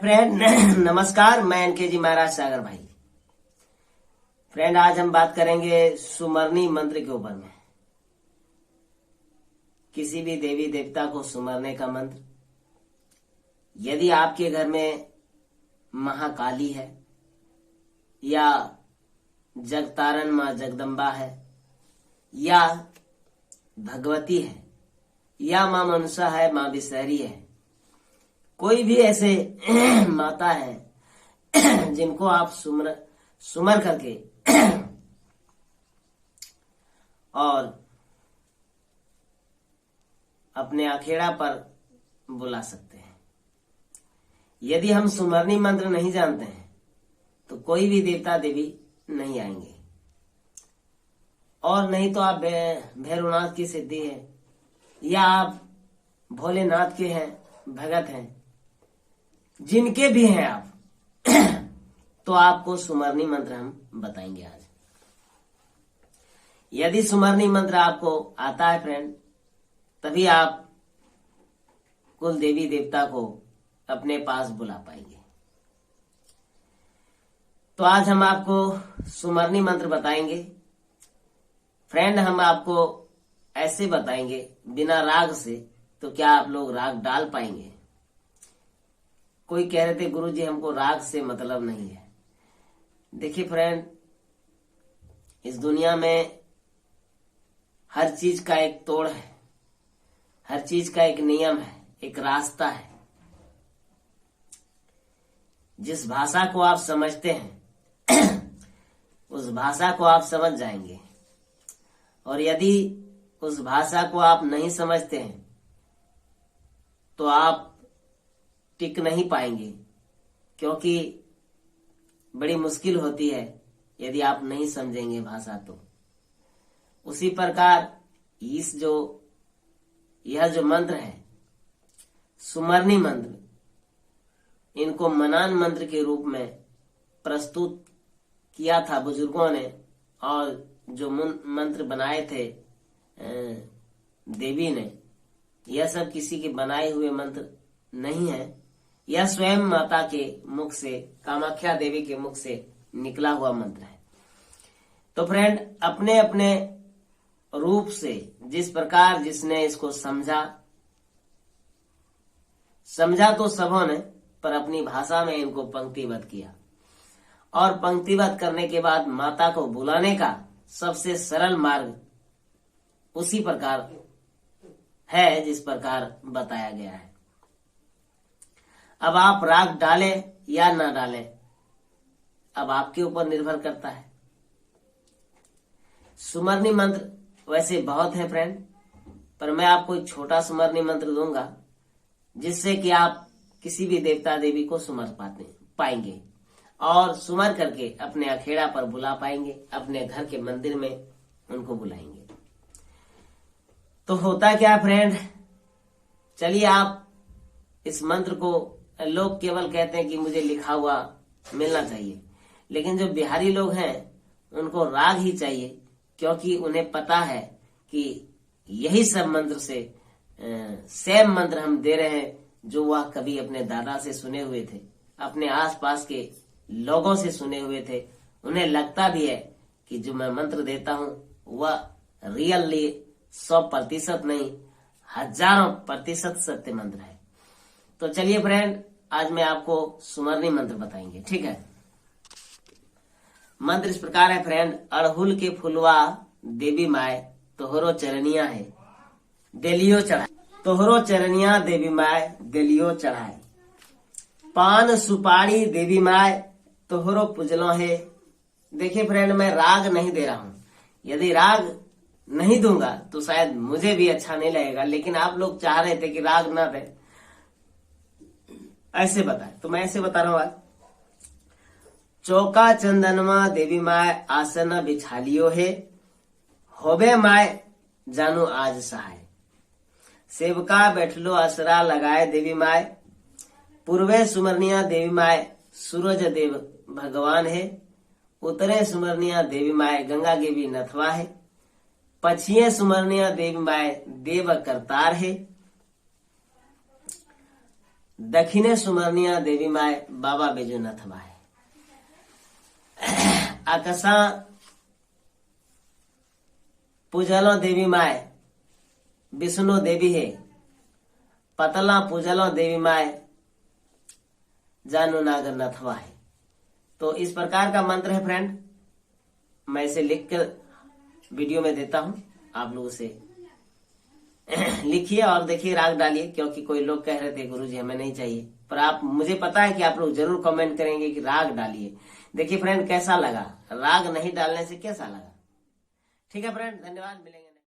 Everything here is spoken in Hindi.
फ्रेंड नमस्कार, मैं एनके जी महाराज सागर भाई। फ्रेंड, आज हम बात करेंगे सुमरनी मंत्र के ऊपर में। किसी भी देवी देवता को सुमरने का मंत्र। यदि आपके घर में महाकाली है या जगतारण माँ जगदम्बा है या भगवती है या माँ मनसा है, माँ बिसहरी है, कोई भी ऐसे माता है जिनको आप सुमर करके और अपने अखेड़ा पर बुला सकते हैं। यदि हम सुमरनी मंत्र नहीं जानते हैं तो कोई भी देवता देवी नहीं आएंगे, और नहीं तो आप भैरवनाथ की सिद्धि है या आप भोलेनाथ के हैं, भगत हैं, जिनके भी हैं आप तो आपको सुमरनी मंत्र हम बताएंगे आज। यदि सुमरनी मंत्र आपको आता है फ्रेंड, तभी आप कुल देवी देवता को अपने पास बुला पाएंगे। तो आज हम आपको सुमरनी मंत्र बताएंगे फ्रेंड। हम आपको ऐसे बताएंगे बिना राग से, तो क्या आप लोग राग डाल पाएंगे? कोई कह रहे थे गुरुजी हमको राग से मतलब नहीं है। देखिए फ्रेंड, इस दुनिया में हर चीज का एक तोड़ है, हर चीज का एक नियम है, एक रास्ता है। जिस भाषा को आप समझते हैं उस भाषा को आप समझ जाएंगे, और यदि उस भाषा को आप नहीं समझते हैं तो आप टिक नहीं पाएंगे, क्योंकि बड़ी मुश्किल होती है यदि आप नहीं समझेंगे भाषा। तो उसी प्रकार यह जो मंत्र है सुमरनी मंत्र, इनको मनान मंत्र के रूप में प्रस्तुत किया था बुजुर्गों ने, और जो मंत्र बनाए थे देवी ने, यह सब किसी के बनाए हुए मंत्र नहीं है। यह स्वयं माता के मुख से, कामाख्या देवी के मुख से निकला हुआ मंत्र है। तो फ्रेंड, अपने अपने रूप से जिस प्रकार जिसने इसको समझा तो सबों ने, पर अपनी भाषा में इनको पंक्तिबद्ध किया, और पंक्तिबद्ध करने के बाद माता को बुलाने का सबसे सरल मार्ग उसी प्रकार है जिस प्रकार बताया गया है। अब आप राग डालें या ना डालें, अब आपके ऊपर निर्भर करता है। सुमरनी मंत्र वैसे बहुत है फ्रेंड, पर मैं आपको एक छोटा सुमरनी मंत्र दूंगा जिससे कि आप किसी भी देवता देवी को सुमर पाएंगे और सुमर करके अपने अखेड़ा पर बुला पाएंगे, अपने घर के मंदिर में उनको बुलाएंगे। तो होता क्या फ्रेंड, चलिए आप इस मंत्र को, लोग केवल कहते हैं कि मुझे लिखा हुआ मिलना चाहिए, लेकिन जो बिहारी लोग हैं उनको राग ही चाहिए, क्योंकि उन्हें पता है कि यही सब मंत्र से सेम मंत्र हम दे रहे हैं जो वह कभी अपने दादा से सुने हुए थे, अपने आसपास के लोगों से सुने हुए थे। उन्हें लगता भी है कि जो मैं मंत्र देता हूं वह रियली 100% नहीं, 1000% सत्य मंत्र है। तो चलिए फ्रेंड, आज मैं आपको सुमरनी मंत्र बताएंगे, ठीक है। मंत्र इस प्रकार है फ्रेंड। अड़हुल के फुलवा देवी माय तोहरो चरनिया है देलियो चढ़ाए, तोहरो चरनिया देवी माय देलियो चढ़ाए, पान सुपारी देवी माय तोहरो पुजलो है। देखिए फ्रेंड, मैं राग नहीं दे रहा हूं। यदि राग नहीं दूंगा तो शायद मुझे भी अच्छा नहीं लगेगा, लेकिन आप लोग चाह रहे थे कि राग ना दे, ऐसे बताए तो मैं ऐसे बता रहा हूं। चौका चंदनमा देवी माय आसन बिछालियो है, होबे माय जानू आज सहाय, सेवका बैठलो असरा लगाए देवी माय, पूर्वे सुमरनिया देवी माय सूरज देव भगवान है, उत्तरे सुमरनिया देवी माय गंगा देवी नथवा है, पछिए सुमरनिया देवी माय देव करतार है, दक्षिणे सुमरनिया देवी माय बाबा बैजूनाथ माय आकाशा पूजलो देवी माय विष्णु देवी है पतला पूजलो देवी माय जानू नागर नथवा है। तो इस प्रकार का मंत्र है फ्रेंड, मैं इसे लिख कर वीडियो में देता हूं, आप लोगों से लिखिए और देखिए, राग डालिए, क्योंकि कोई लोग कह रहे थे गुरुजी हमें नहीं चाहिए, पर आप, मुझे पता है कि आप लोग जरूर कमेंट करेंगे कि राग डालिए। देखिए फ्रेंड कैसा लगा, राग नहीं डालने से कैसा लगा। ठीक है फ्रेंड, धन्यवाद, मिलेंगे।